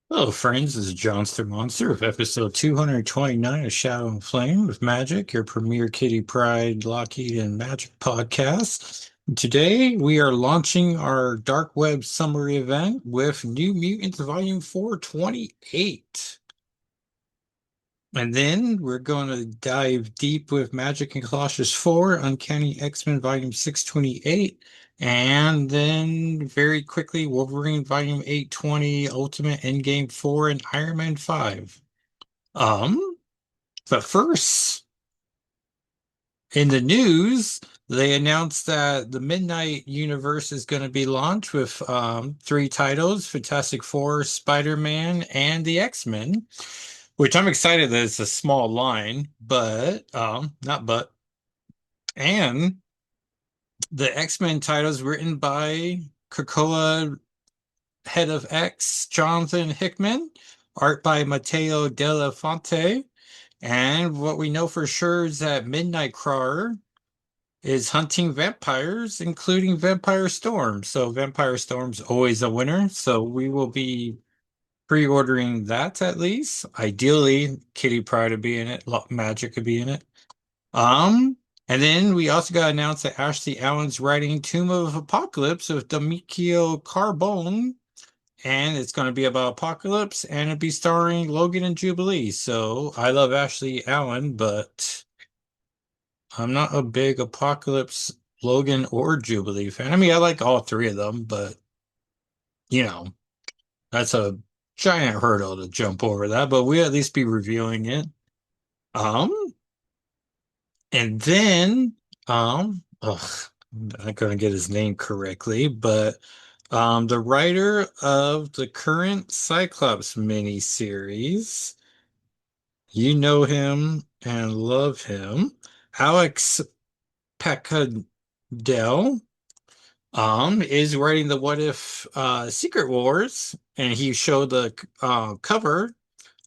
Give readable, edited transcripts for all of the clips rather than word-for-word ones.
Hello, friends. This is Johnster Monster of episode 229 of Shadow and Flame with Magic, your premier Kitty Pride, Lockheed, and Magic podcast. Today, we are launching our Dark Web Summary event with New Mutants Volume 428. And then we're going to dive deep with Magic and Colossus 4, Uncanny X-Men Volume 628, and then very quickly Wolverine Volume 820, Ultimate Endgame 4, and Iron Man 5. Um, but first, in the news, they announced that the Midnight Universe is going to be launched with three titles: Fantastic Four, Spider-Man, and the X-Men. Which I'm excited that it's a small line, but not but. And the X-Men titles written by Krakoa head of X, Jonathan Hickman, art by Matteo Della Fonte. And what we know for sure is that Midnight Crawler is hunting vampires, including Vampire Storm. So Vampire Storm's always a winner. So we will be pre-ordering that at least. Ideally, Kitty Pryde to be in it, Magic could be in it. Um, and then we also got announced that Ashley Allen's writing Tomb of Apocalypse with D'Amico Carbone, and it's going to be about Apocalypse, and it'll be starring Logan and Jubilee. So I love Ashley Allen, but I'm not a big Apocalypse, Logan, or Jubilee fan. I mean, I like all three of them, but you know, that's a giant hurdle to jump over that. But we'll at least be reviewing it. Um, And then, I'm not gonna get his name correctly, but the writer of the current Cyclops miniseries, you know him and love him, Alex Pacadell, is writing the What If Secret Wars, and he showed the cover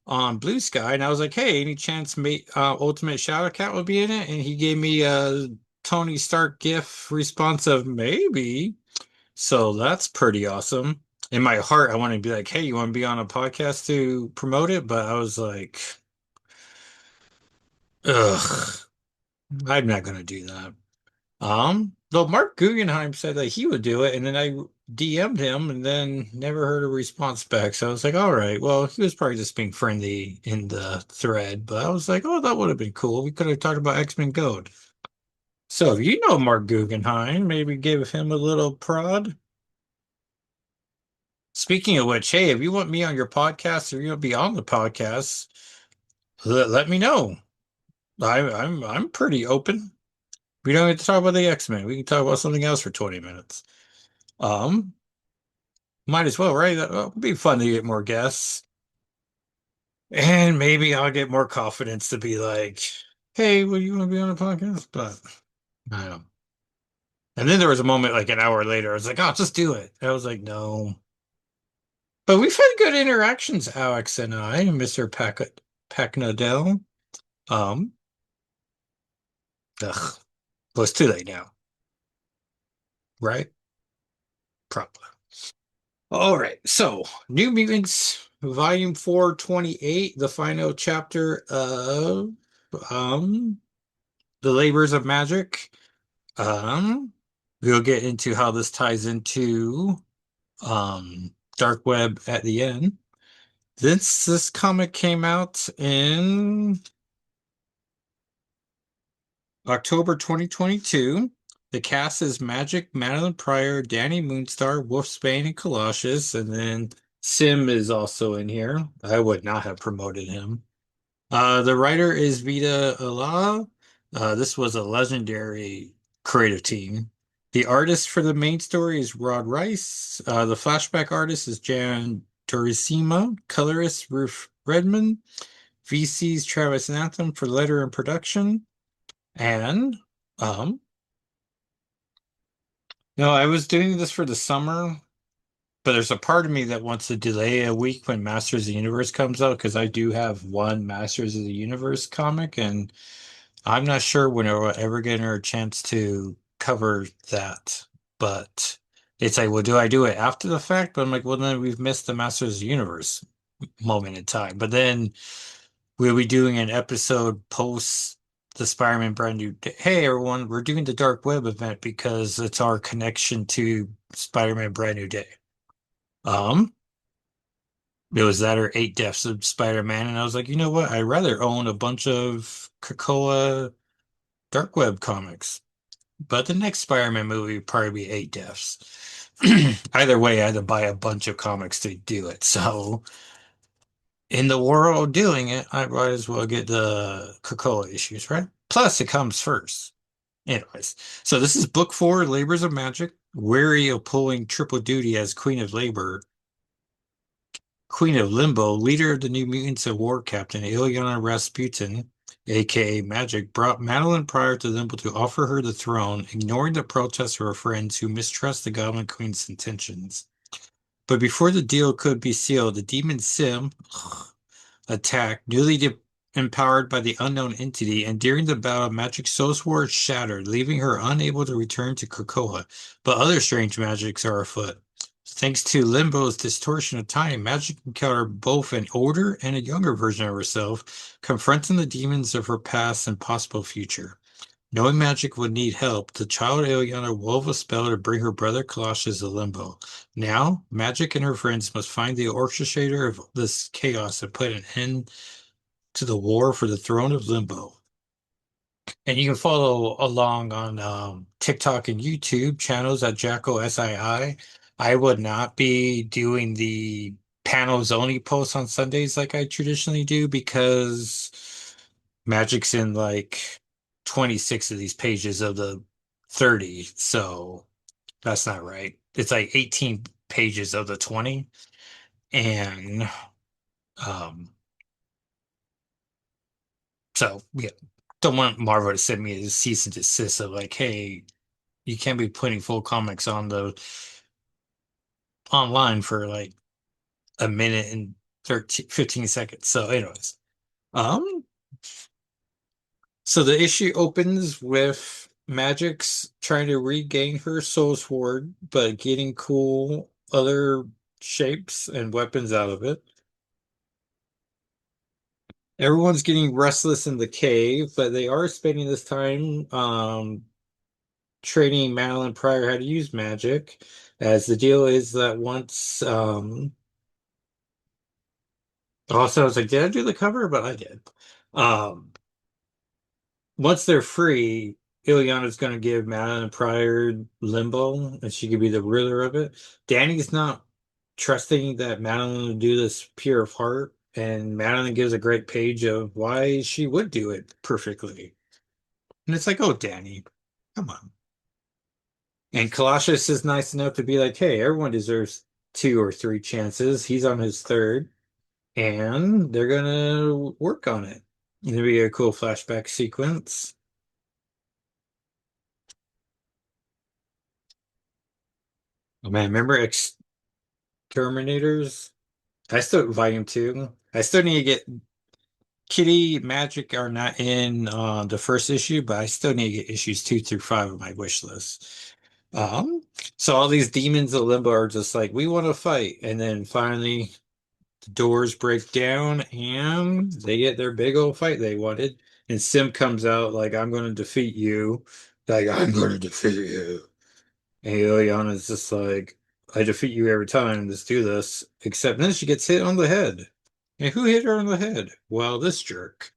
on Blue Sky, and I was like, "Hey, any chance Ultimate Shadow Cat would be in it?" And he gave me a Tony Stark gif response of maybe. So that's pretty awesome. In my heart, I want to be like, "Hey, you want to be on a podcast to promote it?" But I was like, "Ugh, I'm not gonna do that." Though Mark Guggenheim said that he would do it, and then I DM'd him and then never heard a response back. So I was like, all right, well, he was probably just being friendly in the thread, but I was like, oh, that would have been cool. We could have talked about X-Men Gold. So if you know Mark Guggenheim, maybe give him a little prod. Speaking of which, hey, if you want me on your podcast or you want to be on the podcast, let me know. I'm pretty open. We don't have to talk about the X-Men. We can talk about something else for 20 minutes. Um, Might as well, right? It'll be fun to get more guests. And maybe I'll get more confidence to be like, hey, will you want to be on a podcast? But I don't know. And then there was a moment like an hour later, I was like, oh, just do it. I was like, no. But we've had good interactions, Alex and I, and Mr. Packnadell. Um, ugh, well, it's too late now, right? Probably. All right. So, New Mutants Volume 428, the final chapter of um The Labors of Magic. Um, we'll get into how this ties into Dark Web at the end. This comic came out in October 2022. The cast is Magic, Madeline Pryor, Danny Moonstar, Wolfsbane, and Colossus, and then Sim is also in here. I would not have promoted him. The writer is Vita Alaa. This was a legendary creative team. The artist for the main story is Rod Rice. The flashback artist is Jan Dorisima. Colorist Ruth Redmond. VC's Travis Nathan for letter and production. And um, no, I was doing this for the summer, but there's a part of me that wants to delay a week when Masters of the Universe comes out because I do have one Masters of the Universe comic, and I'm not sure when we'll ever get a chance to cover that. But it's like, well, do I do it after the fact? But I'm like, well, then we've missed the Masters of the Universe. moment in time. But then we'll be doing an episode post the Spider-Man Brand New Day. Hey everyone, we're doing the Dark Web event because it's our connection to Spider-Man Brand New Day. Um, it was that or Eight Deaths of Spider-Man, and I was like, you know what? I'd rather own a bunch of Krakoa Dark Web comics. But the next Spider-Man movie would probably be Eight Deaths. Either way, I had to buy a bunch of comics to do it. So in the world of doing it, I might as well get the Krakoa issues, right? Plus, it comes first. Anyways, so this is book four, Labors of Magic. Weary of pulling triple duty as Queen of Labor, Queen of Limbo, leader of the New Mutants and War Captain Ilyana Rasputin, aka Magik, brought Madeline Pryor to Limbo to offer her the throne, ignoring the protests of her friends who mistrust the Goblin Queen's intentions. But before the deal could be sealed, the demon Sim attacked, empowered by the unknown entity, and during the battle, Magik's soul sword shattered, leaving her unable to return to Krakoa. But other strange magics are afoot. Thanks to Limbo's distortion of time, Magik encountered both an older and a younger version of herself, confronting the demons of her past and possible future. Knowing Magik would need help, the child Ileana wove a spell to bring her brother Colossus to Limbo. Now, Magik and her friends must find the orchestrator of this chaos and put an end to the war for the throne of Limbo. And you can follow along on TikTok and YouTube channels at Jacko SII. I would not be doing the panels only posts on Sundays like I traditionally do because Magic's in like 26 of these pages of the 30. So that's not right. It's like 18 pages of the 20. And um, so yeah, don't want Marvel to send me a cease and desist of like, hey, you can't be putting full comics on the online for like a minute and 13, 15 seconds. So, anyways, um, so the issue opens with Magic's trying to regain her soul sword, but getting cool other shapes and weapons out of it. Everyone's getting restless in the cave, but they are spending this time training Madeline Pryor how to use magic, as the deal is that once also I was like, did I do the cover? But I did. Um once they're free, Ileana's gonna give Madeline Pryor Limbo and she could be the ruler of it. Danny's not trusting that Madeline will do this pure of heart, and Madeline gives a great page of why she would do it perfectly. And it's like, oh Danny, come on. And Colossus is nice enough to be like, hey, everyone deserves two or three chances. He's on his third, and they're gonna work on it. It'll be a cool flashback sequence. Oh man, remember Exterminators? I still volume two. I still need to get Kitty Magic are not in the first issue, but I still need to get issues two through five on my wish list. Um, so all these demons of Limbo are just like, we want to fight, and then finally the doors break down and they get their big old fight they wanted. And Sim comes out like, I'm going to defeat you. Like, I'm going to defeat you. And Ileana's just like, I defeat you every time. Let's do this. Except then she gets hit on the head. And who hit her on the head? Well, this jerk.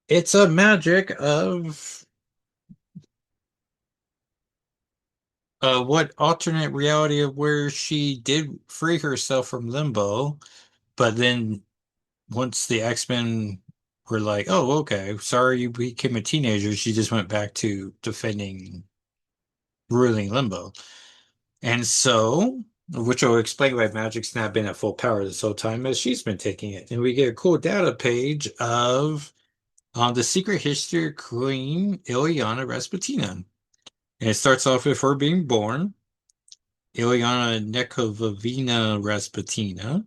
It's a magic of what alternate reality of where she did free herself from limbo, but then once the X-Men were like, "Oh, okay, sorry you became a teenager," she just went back to defending ruling Limbo. And so, which will explain why Magic's not been at full power this whole time, as she's been taking it. And we get a cool data page of the secret history of Queen Ileana Rasputina. And it starts off with her being born, Ileana Nekovovina Rasputina.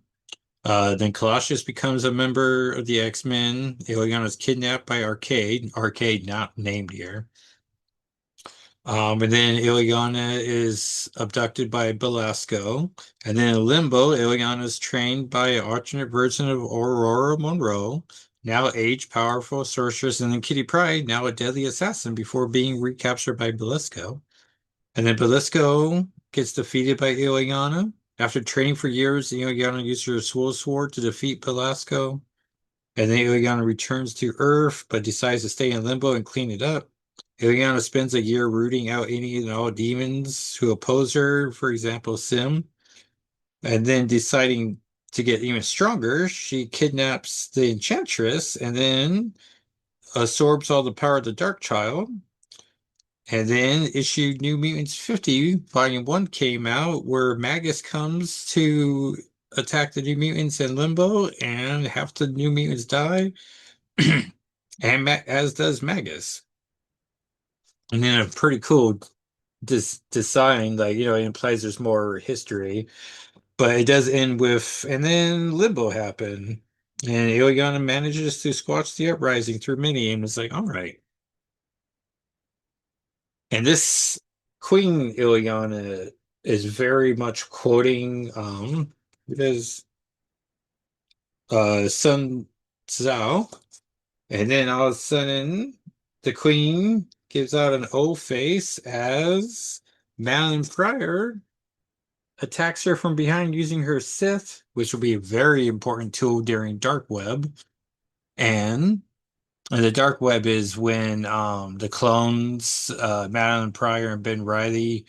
Then Colossus becomes a member of the X-Men. Ileana's kidnapped by Arcade not named here. And then Ileana is abducted by Belasco. And then in Limbo, Ileana is trained by an alternate version of Aurora Monroe, now age powerful sorceress, and then Kitty Pryde, now a deadly assassin, before being recaptured by Belasco. And then Belisco gets defeated by Ileana. After training for years, Ileana uses her Soul Sword to defeat Belasco. And then Ileana returns to Earth, but decides to stay in Limbo and clean it up. Ileana spends a year rooting out any and all demons who oppose her, for example, Sim. And then deciding to get even stronger, she kidnaps the Enchantress and then absorbs all the power of the Dark Child. And then issue New Mutants 50, Volume 1 came out, where Magus comes to attack the New Mutants in Limbo, and half the New Mutants die, and as does Magus. And then a pretty cool design, like, it implies there's more history, but it does end with, and then Limbo happened, and Ileana manages to squash the uprising through mini, and it's like, all right. And this Queen Ileana is very much quoting it is Sun Tzu, and then all of a sudden the Queen gives out an O face as Madeline Pryor attacks her from behind using her Sith, which will be a very important tool during Dark Web. And the Dark Web is when the clones, Madeline Pryor and Ben Reilly,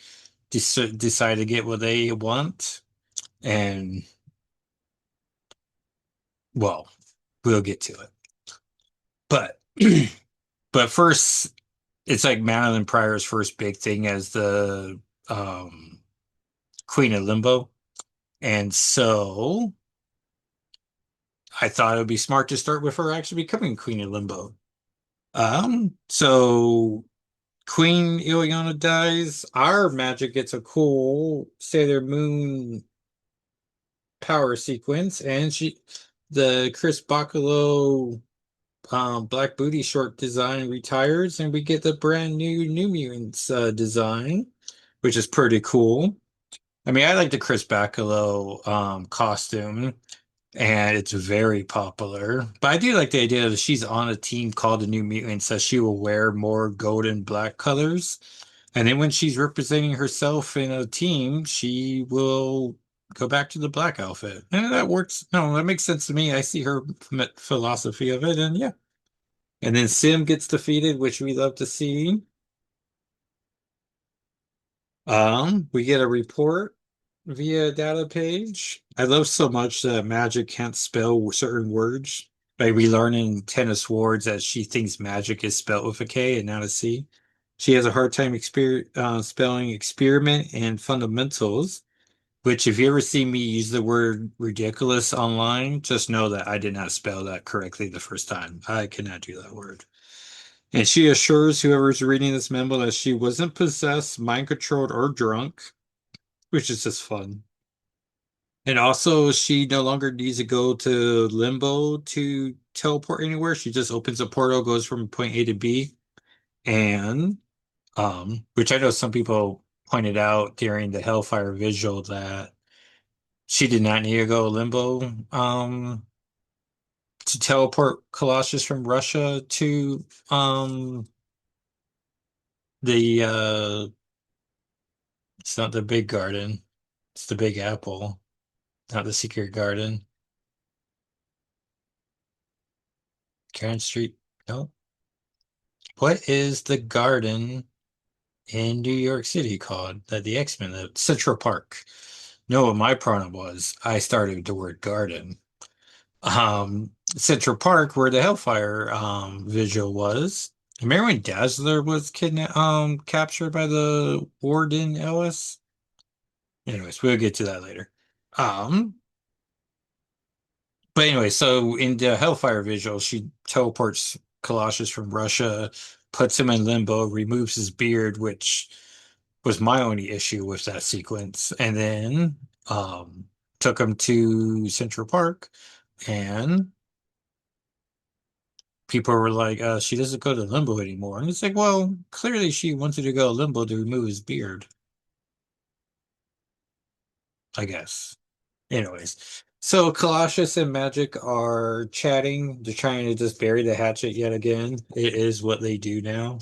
decide to get what they want. And, well, we'll get to it. But but first, it's like Madeline Pryor's first big thing as the um, Queen of Limbo. And so I thought it would be smart to start with her actually becoming Queen of Limbo. So Queen Ileana dies. Our magic gets a cool Sailor Moon power sequence, and the Chris Bacalo Black Booty short design retires, and we get the brand new New Mutants design, which is pretty cool. I mean, I like the Chris Bacalo costume, and it's very popular. But I do like the idea that she's on a team called the New Mutants, that she will wear more gold and black colors. And then when she's representing herself in a team, she will go back to the black outfit. And that works. No, that makes sense to me. I see her philosophy of it, and yeah. And then Sim gets defeated, which we love to see. We get a report via data page. I love so much that Magic can't spell certain words. Like we learn in Tennis Words that she thinks magic is spelled with a K and not a C. She has a hard time spelling experiment and fundamentals, which if you ever see me use the word ridiculous online, just know that I did not spell that correctly the first time. I cannot do that word. And she assures whoever's reading this memo that she wasn't possessed, mind controlled, or drunk, which is just fun. And also, she no longer needs to go to Limbo to teleport anywhere. She just opens a portal, goes from point A to B, and which I know some people pointed out during the Hellfire visual that she did not need to go Limbo to teleport Colossus from Russia to the it's not the big garden. It's the Big Apple, not the Secret Garden. Karen Street. No. What is the garden in New York City called that the X-Men lived? Central Park. No, what my pronoun was. I started with the word garden. Central Park, where the Hellfire visual was. Remember when Dazzler was captured by the Warden Ellis? Anyways, we'll get to that later. Um, But anyway, so in the Hellfire visual, she teleports Colossus from Russia, puts him in limbo, removes his beard, which was my only issue with that sequence, and then took him to Central Park and people were like, she doesn't go to limbo anymore. And it's like, well, clearly she wanted to go to limbo to remove his beard, I guess. Anyways, so Colossus and Magik are chatting. They're trying to just bury the hatchet yet again. It is what they do now.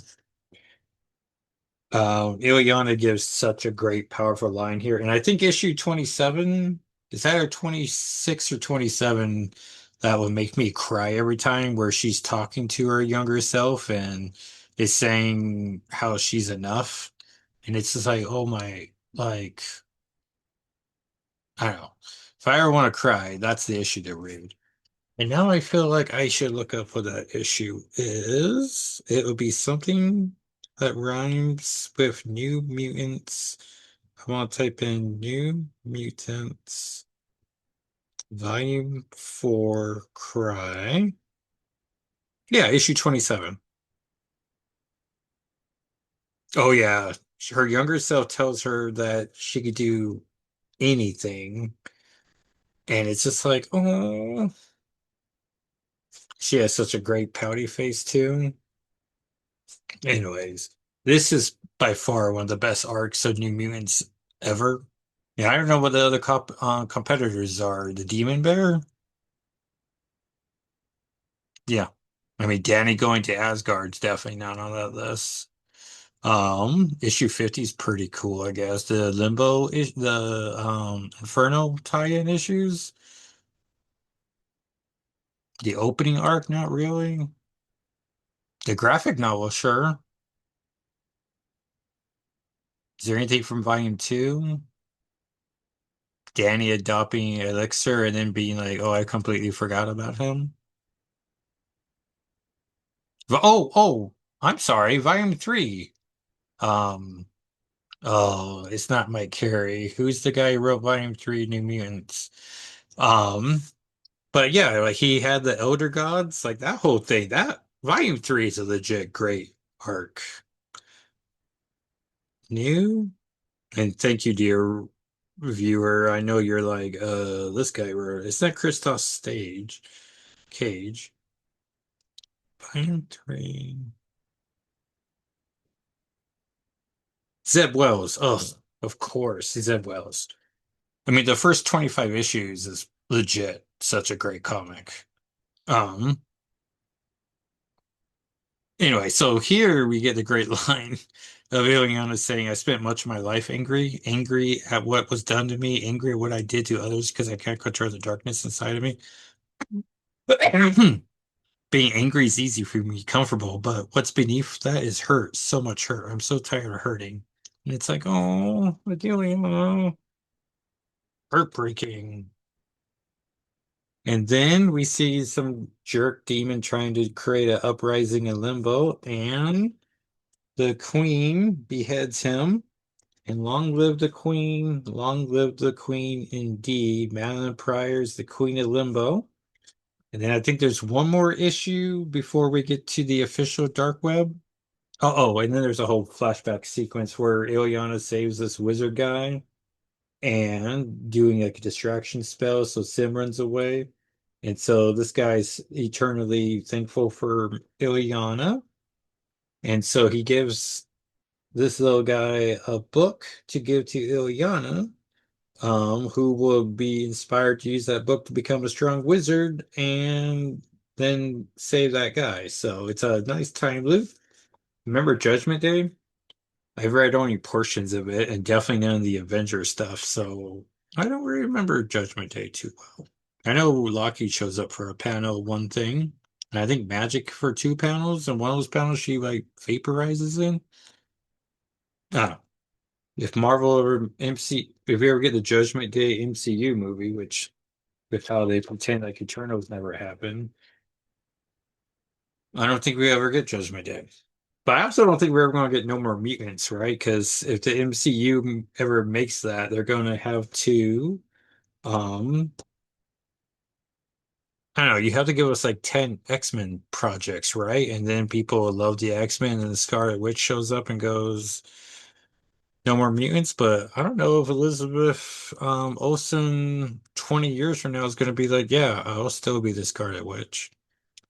Ileana gives such a great, powerful line here. And I think issue 27, is that or 26 or 27, that will make me cry every time, where she's talking to her younger self and is saying how she's enough. And it's just like, oh my, like, I don't know. If I ever want to cry, that's the issue to read. And now I feel like I should look up what that issue is. It would be something that rhymes with New Mutants. I want to type in New Mutants Volume 4 Cry. Yeah, issue 27. Oh, yeah. Her younger self tells her that she could do anything. And it's just like, oh, she has such a great pouty face, too. Anyways, this is by far one of the best arcs of New Mutants ever. Yeah, I don't know what the other competitors are. The Demon Bear? Yeah. I mean, Danny going to Asgard's definitely not on that list. Issue 50 is pretty cool, I guess. The Limbo is the Inferno tie-in issues. The opening arc, not really. The graphic novel, sure. Is there anything from volume two? Danny adopting Elixir and then being like, "Oh, I completely forgot about him." Oh, I'm sorry, Volume 3. Um, oh, it's not Mike Carey. Who's the guy who wrote Volume 3, New Mutants? Um, but yeah, like he had the Elder Gods, like that whole thing. That Volume 3 is a legit great arc. New? And thank you, dear viewer. I know you're like, this guy wrote, it's not Christos Stage Cage. Volume 3. Zeb Wells. Oh, of course, Zeb Wells. I mean, the first 25 issues is legit such a great comic. Um, anyway, so here we get the great line of Ileana saying, I spent much of my life angry, angry at what was done to me, angry at what I did to others because I can't control the darkness inside of me. Being angry is easy for me, comfortable, but what's beneath that is hurt, so much hurt. I'm so tired of hurting. And it's like, oh, Ileana, heartbreaking. And then we see some jerk demon trying to create an uprising in Limbo, and the queen beheads him. And long live the queen, long live the queen indeed. Madeline Pryor's the queen of Limbo. And then I think there's one more issue before we get to the official dark web. And then there's a whole flashback sequence where Ileana saves this wizard guy and doing like a distraction spell, so Sim runs away. And so this guy's eternally thankful for Ileana. And so he gives this little guy a book to give to Ileana, who will be inspired to use that book to become a strong wizard and then save that guy. So it's a nice time loop. Remember Judgment Day? I've read only portions of it and definitely none of the Avenger stuff, so I don't really remember Judgment Day too well. I know Lockheed shows up for a panel, one thing, and I think Magik for two panels, and one of those panels she like vaporizes in. I don't know. If Marvel or if we ever get the Judgment Day MCU movie, which with how they pretend like Eternals never happened, I don't think we ever get Judgment Day. But I also don't think we're ever going to get no more mutants, right? Because if the MCU ever makes that, they're going to have to, um, I don't know, you have to give us like 10 X-Men projects, right? And then people will love the X-Men and the Scarlet Witch shows up and goes, no more mutants. But I don't know if Elizabeth Olsen 20 years from now is going to be like, yeah, I'll still be the Scarlet Witch.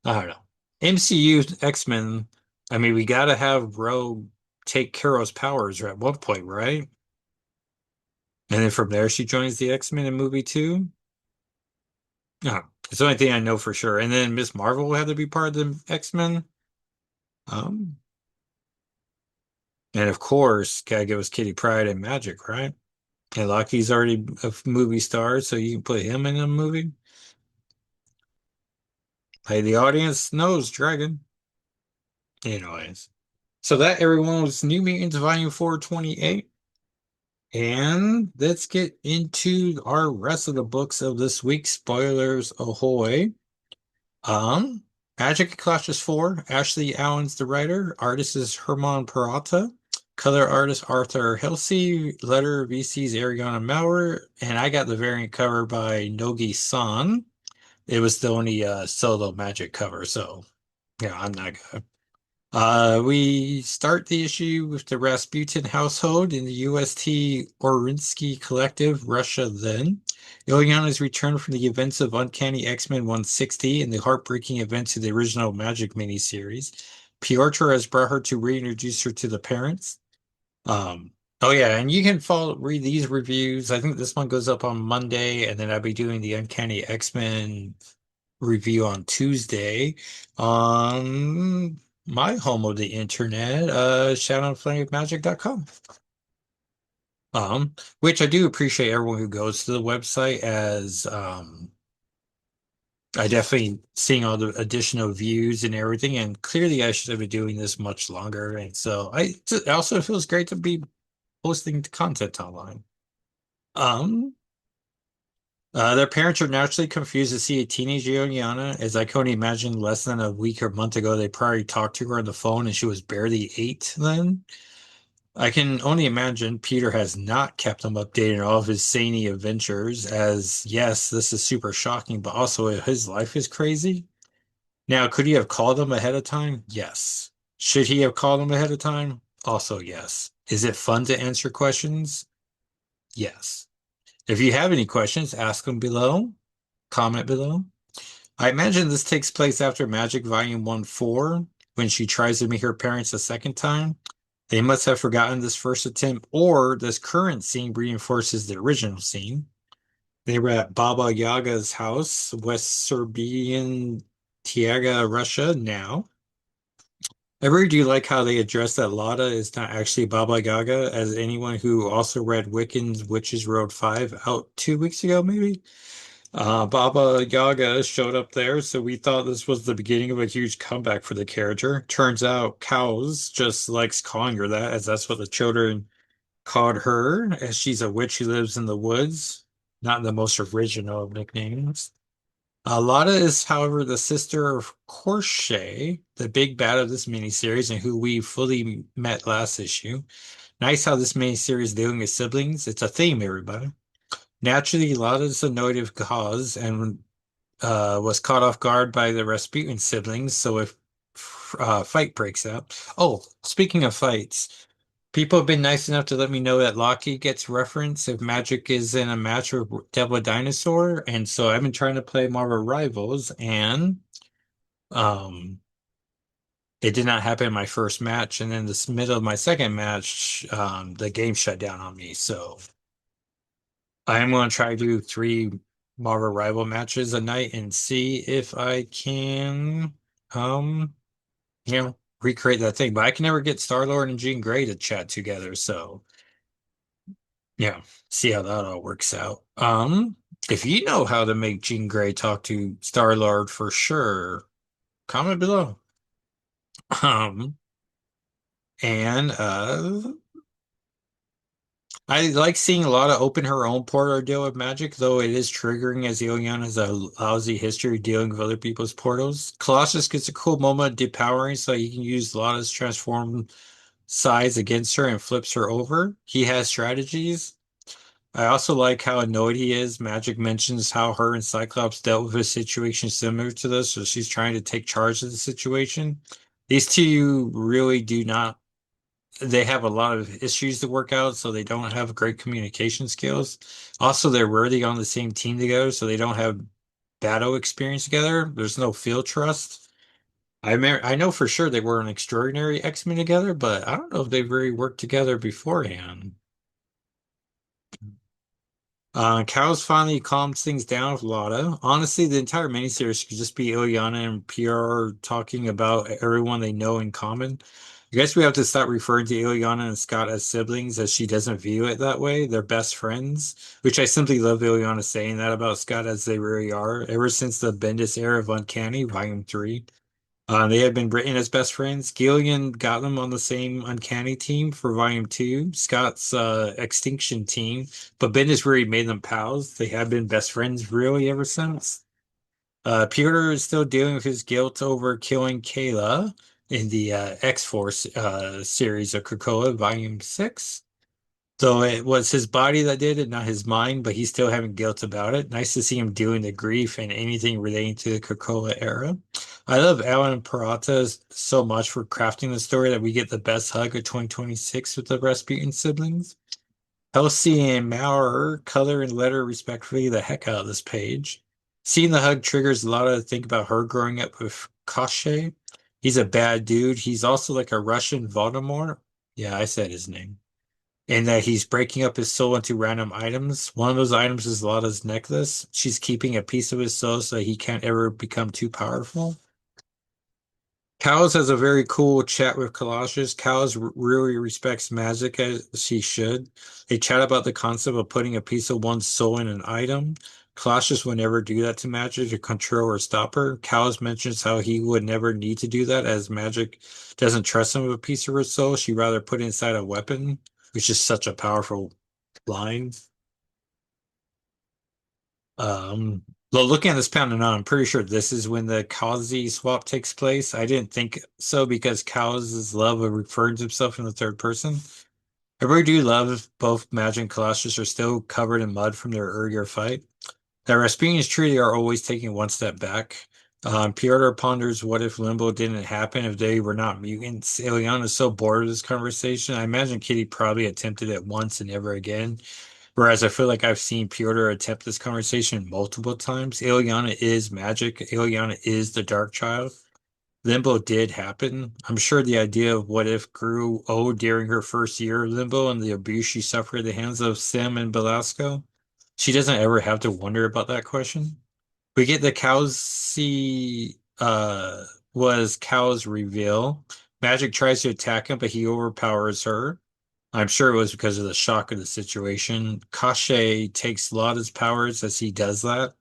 I don't know. MCU X-Men, I mean, we gotta have Rogue take Carol's powers at one point, right? And then from there, she joins the X-Men in movie two. No, it's the only thing I know for sure. And then Miss Marvel will have to be part of the X-Men. Um, and of course, gotta give us Kitty Pryde and Magic, right? And Loki's already a movie star, so you can put him in a movie. Hey, the audience knows Dragon. Anyways. So that everyone was New Mutants Volume 428. And let's get into our rest of the books of this week. Spoilers ahoy. Um, Magic Colossus 4, Ashley Allen's the writer. Artist is Herman Peralta. Color artist Arthur Halsey. Letter VC's Ariana Maurer. And I got the variant cover by Nogi San. It was the only solo Magic cover, so yeah, I'm not gonna. We start the issue with the Rasputin household in the UST Orinsky Collective, Russia then. Ilyana's returned from the events of Uncanny X-Men 160 and the heartbreaking events of the original Magic miniseries. Piotr has brought her to reintroduce her to the parents. Oh yeah, and you can read these reviews. I think this one goes up on Monday, and then I'll be doing the Uncanny X-Men review on Tuesday on my home of the internet, shadowandflameofmagic.com. Which I do appreciate everyone who goes to the website as I definitely seeing all the additional views and everything, and clearly I should have been doing this much longer. And so it also feels great to be posting content online. Um, their parents are naturally confused to see a teenage Juliana, as I can only imagine less than a week or month ago, they probably talked to her on the phone and she was barely 8 then. I can only imagine Peter has not kept them updated on all of his zany adventures, as yes, this is super shocking, but also his life is crazy. Now, could he have called them ahead of time? Yes. Should he have called them ahead of time? Also, yes. Is it fun to answer questions? Yes. If you have any questions, ask them below, comment below. I imagine this takes place after Magic Volume 1-4, when she tries to meet her parents a second time. They must have forgotten this first attempt, or this current scene reinforces the original scene. They were at Baba Yaga's house, West Serbian Tiaga, Russia now. I really do like how they address that Lada is not actually Baba Yaga, as anyone who also read Wiccan's Witches Road 5 out 2 weeks ago, maybe. Baba Yaga showed up there, so we thought this was the beginning of a huge comeback for the character. Turns out Cows just likes calling her that, as that's what the children called her, as she's a witch who lives in the woods. Not the most original of nicknames. Lada is, however, the sister of Korshay, the big bad of this miniseries, and who we fully met last issue. Nice how this miniseries is dealing with siblings. It's a theme, everybody. Naturally, Lada's a native cause and was caught off guard by the Rasputin siblings, so if fight breaks out. Oh, speaking of fights, people have been nice enough to let me know that Loki gets reference if Magic is in a match with Devil Dinosaur, and so I've been trying to play Marvel Rivals, and um, it did not happen in my first match, and in the middle of my second match, the game shut down on me. So I am going to try to do 3 Marvel Rival matches a night and see if I can, um, recreate that thing. But I can never get Star-Lord and Jean Grey to chat together, so yeah, see how that all works out. If you know how to make Jean Grey talk to Star-Lord for sure, comment below. Um, and I like seeing a lot of open her own portal deal with Magic, though it is triggering as Ilion has a lousy history dealing with other people's portals. Colossus gets a cool moment depowering so he can use Lotta's transform size against her and flips her over. He has strategies. I also like how annoyed he is. Magic mentions how her and Cyclops dealt with a situation similar to this, so she's trying to take charge of the situation. These two really do not, they have a lot of issues to work out, so they don't have great communication skills. Also, they're rarely on the same team together, so they don't have battle experience together. There's no field trust. I know for sure they were an extraordinary X-Men together, but I don't know if they've really worked together beforehand. Cows finally calms things down with Lotta. Honestly, the entire miniseries could just be Ilyana and PR talking about everyone they know in common. I guess we have to stop referring to Ilyana and Scott as siblings, as she doesn't view it that way. They're best friends, which I simply love Ilyana saying that about Scott, as they really are. Ever since the Bendis era of Uncanny, Volume 3. They had been written as best friends. Gillian got them on the same Uncanny team for Volume 2, Scott's Extinction team, but Bendis really made them pals. They have been best friends really ever since. Peter is still dealing with his guilt over killing Kayla in the X-Force series of Krakoa, Volume 6. So it was his body that did it, not his mind, but he's still having guilt about it. Nice to see him doing the grief and anything relating to the Krakoa era. I love Alan Peralta so much for crafting the story that we get the best hug of 2026 with the Rasputin siblings. Elsie and Maurer color and letter respectfully the heck out of this page. Seeing the hug triggers a lot of think about her growing up with Koschei. He's a bad dude. He's also like a Russian Voldemort. Yeah, I said his name, and that he's breaking up his soul into random items. One of those items is Lotta's necklace. She's keeping a piece of his soul so he can't ever become too powerful. Cows has a very cool chat with Colossus. Cows really respects magic as she should. They chat about the concept of putting a piece of one's soul in an item. Colossus would never do that to magic to control or stop her. Cows mentions how he would never need to do that as magic doesn't trust him with a piece of her soul. She'd rather put it inside a weapon, which is such a powerful line. Um, well, looking at this panel now, I'm pretty sure this is when the Kazi swap takes place. I didn't think so because Cow's love of referring to himself in the third person. I really do love both Magic and Colossus are still covered in mud from their earlier fight. That Rasputin's truly are always taking one step back. Piotr ponders what if Limbo didn't happen if they were not mutants. Ileana is so bored of this conversation. I imagine Kitty probably attempted it once and never again. Whereas I feel like I've seen Piotr attempt this conversation multiple times. Ileana is magic. Ileana is the Dark Child. Limbo did happen. I'm sure the idea of what if grew old during her first year of Limbo and the abuse she suffered at the hands of Sam and Belasco. She doesn't ever have to wonder about that question. We get the Cowsy was Cow's reveal. Magic tries to attack him, but he overpowers her. I'm sure it was because of the shock of the situation. Kashe takes Lotta's powers as he does that.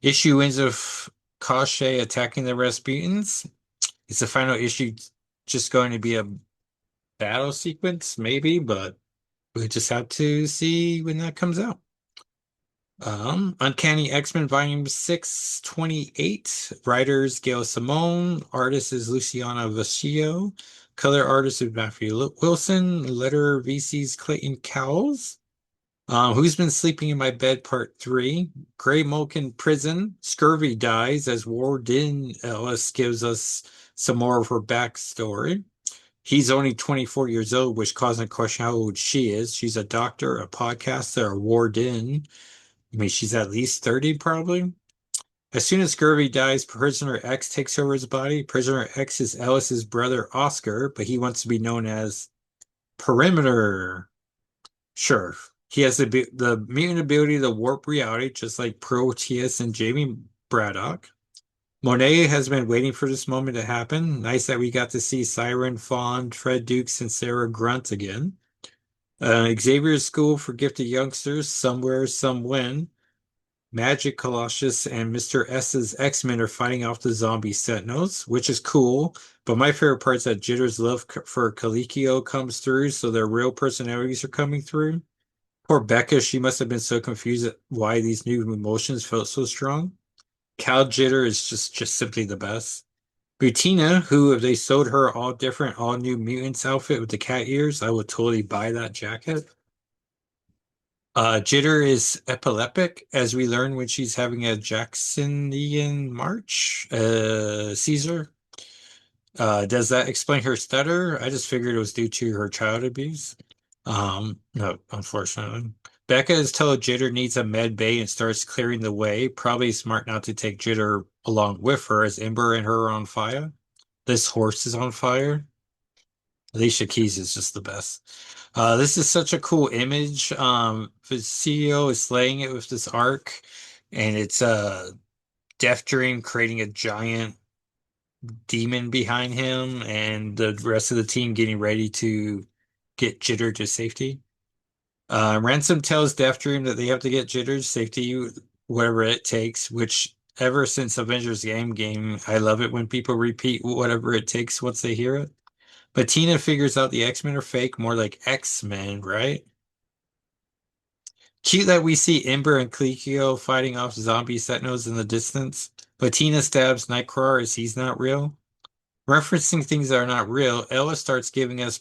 Issue ends with Kashe attacking the Rasputins. Is the final issue just going to be a battle sequence? Maybe, but we just have to see when that comes out. Uncanny X-Men Volume 6, 28. Writers Gail Simone. Artist is Luciana Vecchio. Color artist is Matthew Wilson. Letter VC's Clayton Cowles. Who's Been Sleeping in My Bed, Part 3. Gray Mulkin Prison. Scurvy dies as Warden Ellis gives us some more of her backstory. He's only 24 years old, which causes a question how old she is. She's a doctor, a podcaster, a warden. I mean, she's at least 30, probably. As soon as Scurvy dies, Prisoner X takes over his body. Prisoner X is Ellis's brother, Oscar, but he wants to be known as Perimeter. Sure. He has the mutant ability to warp reality, just like Proteus and Jamie Braddock. Monet has been waiting for this moment to happen. Nice that we got to see Siren Fawn, Fred Dukes, and Sarah Grunt again. Xavier's School for Gifted Youngsters, Somewhere, Some When. Magik Colossus and Mr. S's X-Men are fighting off the zombie sentinels, which is cool. But my favorite part is that Jitter's love for Calicchio comes through, so their real personalities are coming through. Poor Becca, she must have been so confused at why these new emotions felt so strong. Cal Jitter is just simply the best. Butina, who if they sewed her all different, all new mutants outfit with the cat ears, I would totally buy that jacket. Jitter is epileptic, as we learn when she's having a Jacksonian March. Caesar. Does that explain her stutter? I just figured it was due to her child abuse. No, unfortunately. Becca is told Jitter needs a med bay and starts clearing the way. Probably smart not to take Jitter along with her as Ember and her are on fire. This horse is on fire. Alicia Keys is just the best. This is such a cool image. The CEO is slaying it with this arc, and it's Death Dream creating a giant demon behind him, and the rest of the team getting ready to get Jitter to safety. Ransom tells Death Dream that they have to get Jitter's safety, whatever it takes, which ever since Avengers Game, I love it when people repeat whatever it takes once they hear it. But Tina figures out the X-Men are fake, more like X-Men, right? Cute that we see Ember and Clecio fighting off zombie sentinels in the distance, but Tina stabs Nightcrawler as he's not real. Referencing things that are not real, Ella starts giving us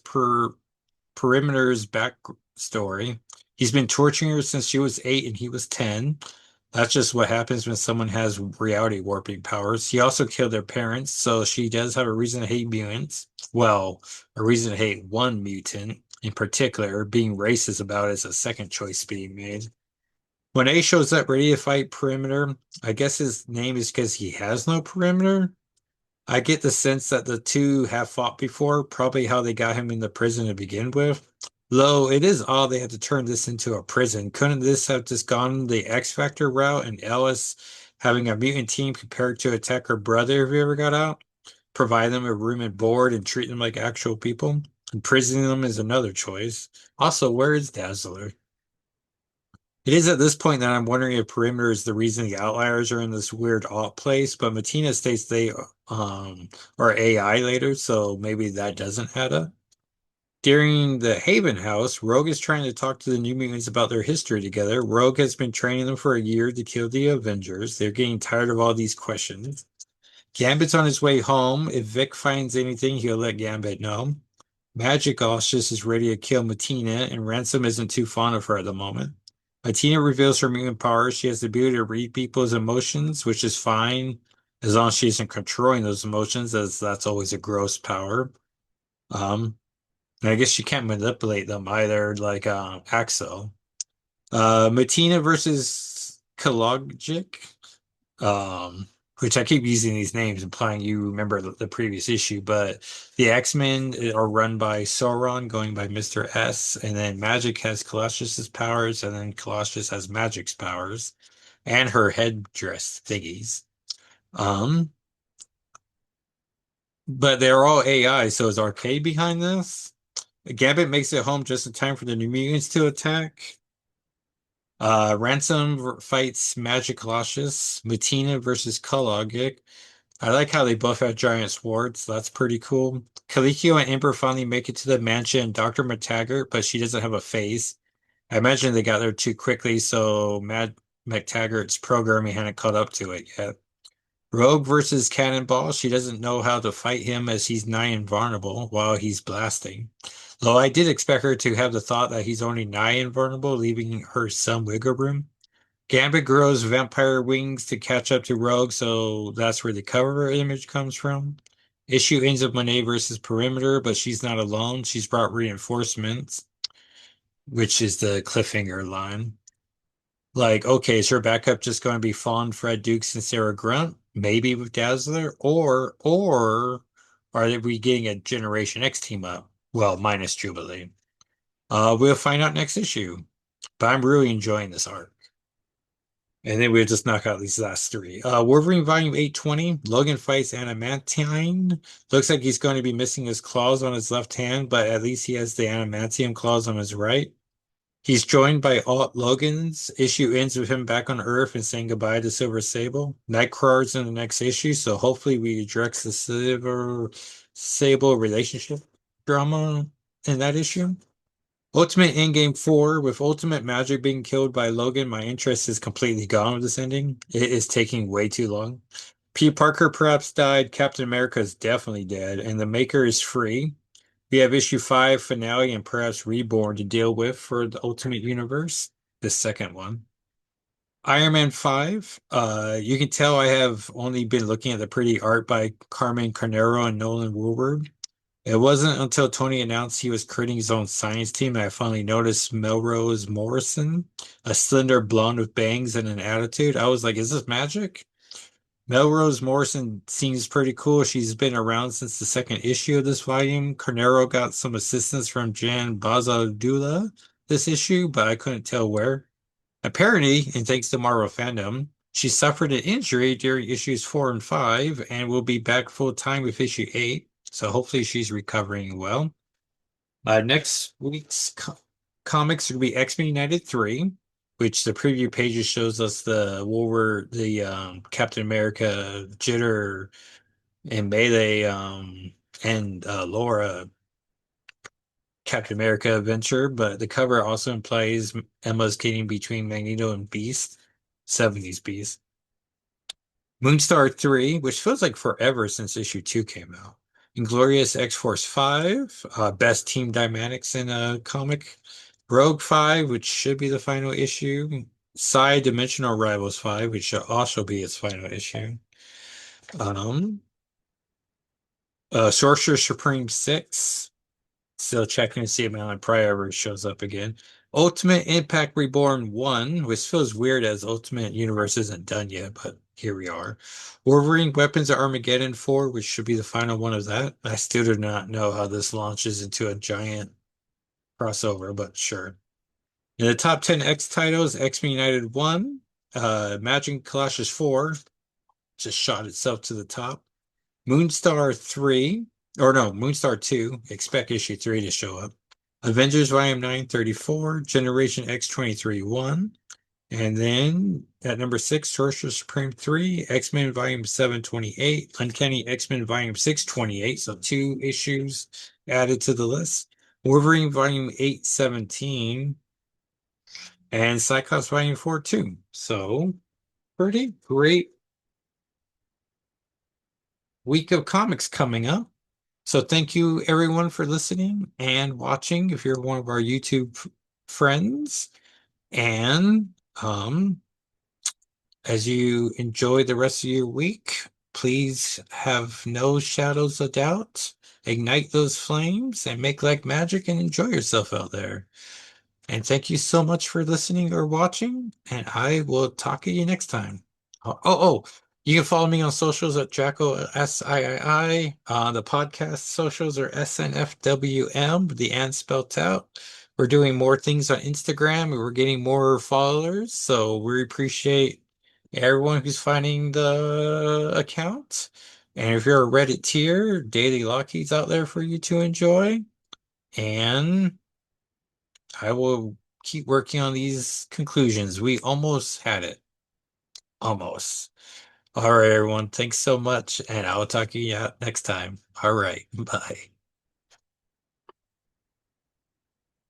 Perimeter's backstory. He's been torturing her since she was 8 and he was 10. That's just what happens when someone has reality warping powers. He also killed their parents, so she does have a reason to hate mutants. Well, a reason to hate one mutant in particular, being racist about it is a second choice being made. When A shows up ready to fight Perimeter, I guess his name is because he has no perimeter. I get the sense that the two have fought before, probably how they got him in the prison to begin with. Though it is odd they had to turn this into a prison. Couldn't this have just gone the X Factor route and Ellis having a mutant team prepared to attack her brother if he ever got out? Provide them a room and board and treat them like actual people? Imprisoning them is another choice. Also, where is Dazzler? It is at this point that I'm wondering if Perimeter is the reason the Outliers are in this weird alt place, but Matina states they are AI later, so maybe that doesn't add up. During the Haven House, Rogue is trying to talk to the New Mutants about their history together. Rogue has been training them for a year to kill the Avengers. They're getting tired of all these questions. Gambit's on his way home. If Vic finds anything, he'll let Gambit know. Magik Colossus is ready to kill Matina, and Ransom isn't too fond of her at the moment. Matina reveals her mutant powers. She has the ability to read people's emotions, which is fine as long as she isn't controlling those emotions, as that's always a gross power. Um, and I guess she can't manipulate them either, like Axel. Matina versus Kalogic, um, which I keep using these names, implying you remember the previous issue, but the X-Men are run by Sauron, going by Mr. S, and then Magik has Colossus's powers, and then Colossus has Magik's powers, and her headdress thingies. Um, but they're all AI, so is Arcade behind this? Gambit makes it home just in time for the New Mutants to attack. Ransom fights Magik Colossus, Matina versus Kalagic. I like how they both have giant swords. That's pretty cool. Kalikyo and Ember finally make it to the mansion, Dr. McTaggart, but she doesn't have a face. I imagine they got there too quickly, so Mad McTaggart's programming hadn't caught up to it yet. Rogue versus Cannonball. She doesn't know how to fight him as he's nigh invulnerable while he's blasting. Though I did expect her to have the thought that he's only nigh invulnerable, leaving her some wiggle room. Gambit grows vampire wings to catch up to Rogue, so that's where the cover image comes from. Issue ends up Monet versus Perimeter, but she's not alone. She's brought reinforcements, which is the cliffhanger line. Like, okay, is her backup just going to be Fawn, Fred Dukes, and Sarah Grunt? Maybe with Dazzler? Or are we getting a Generation X team up? Well, minus Jubilee. We'll find out next issue. But I'm really enjoying this art. And then we'll just knock out these last three. Wolverine Volume 820, Logan fights Adamantine. Looks like he's going to be missing his claws on his left hand, but at least he has the Adamantium claws on his right. He's joined by Alt Logan's. Issue ends with him back on Earth and saying goodbye to Silver Sable. Nightcrawler's in the next issue, so hopefully we address the Silver Sable relationship drama in that issue. Ultimate Endgame 4, with Ultimate Magic being killed by Logan, my interest is completely gone with this ending. It is taking way too long. P. Parker perhaps died, Captain America is definitely dead, and the Maker is free. We have issue 5 finale and perhaps Reborn to deal with for the Ultimate Universe, the second one. Iron Man 5, you can tell I have only been looking at the pretty art by Carmen Carnero and Nolan Woolward. It wasn't until Tony announced he was creating his own science team that I finally noticed Melrose Morrison, a slender blonde with bangs and an attitude. I was like, is this magic? Melrose Morrison seems pretty cool. She's been around since the second issue of this volume. Carnero got some assistance from Jan Bazadula this issue, but I couldn't tell where. Apparently, and thanks to Marvel fandom, she suffered an injury during issues 4 and 5 and will be back full time with issue 8. So hopefully she's recovering well. Next week's comics will be X-Men United 3, which the preview pages shows us the Captain America, Jitter, and Melee, and Laura Captain America adventure, but the cover also implies Emma's getting between Magneto and Beast, 70s Beast. Moonstar 3, which feels like forever since issue 2 came out. Inglorious X-Force 5, best team dynamics in a comic. Rogue 5, which should be the final issue. Psi Dimensional Rivals 5, which should also be its final issue. Um, Sorcerer Supreme 6, still checking to see if Alan Pryor ever shows up again. Ultimate Impact Reborn 1, which feels weird as Ultimate Universe isn't done yet, but here we are. Wolverine Weapons of Armageddon 4, which should be the final one of that. I still do not know how this launches into a giant crossover, but sure. In the top 10 X titles, X-Men United 1, Magik Colossus 4, just shot itself to the top. Moonstar 3, or no, Moonstar 2, expect issue 3 to show up. Avengers Volume 934, Generation X 23-1. And then at number 6, Sorcerer Supreme 3, X-Men Volume 728, Uncanny X-Men Volume 628, so 2 issues added to the list. Wolverine Volume 817, and Cyclops Volume 4 2. So, pretty great week of comics coming up. So thank you everyone for listening and watching if you're one of our YouTube friends. And as you enjoy the rest of your week, please have no shadows of doubt. Ignite those flames and make like magic and enjoy yourself out there. And thank you so much for listening or watching, and I will talk to you next time. You can follow me on socials at Jacko SIII. The podcast socials are S&FwM, the and spelt out. We're doing more things on Instagram, and we're getting more followers, so we appreciate everyone who's finding the account. And if you're a Reddit tier, Daily Lockies out there for you to enjoy. And I will keep working on these conclusions. We almost had it. Almost. All right, everyone. Thanks so much, and I'll talk to you next time. All right. Bye.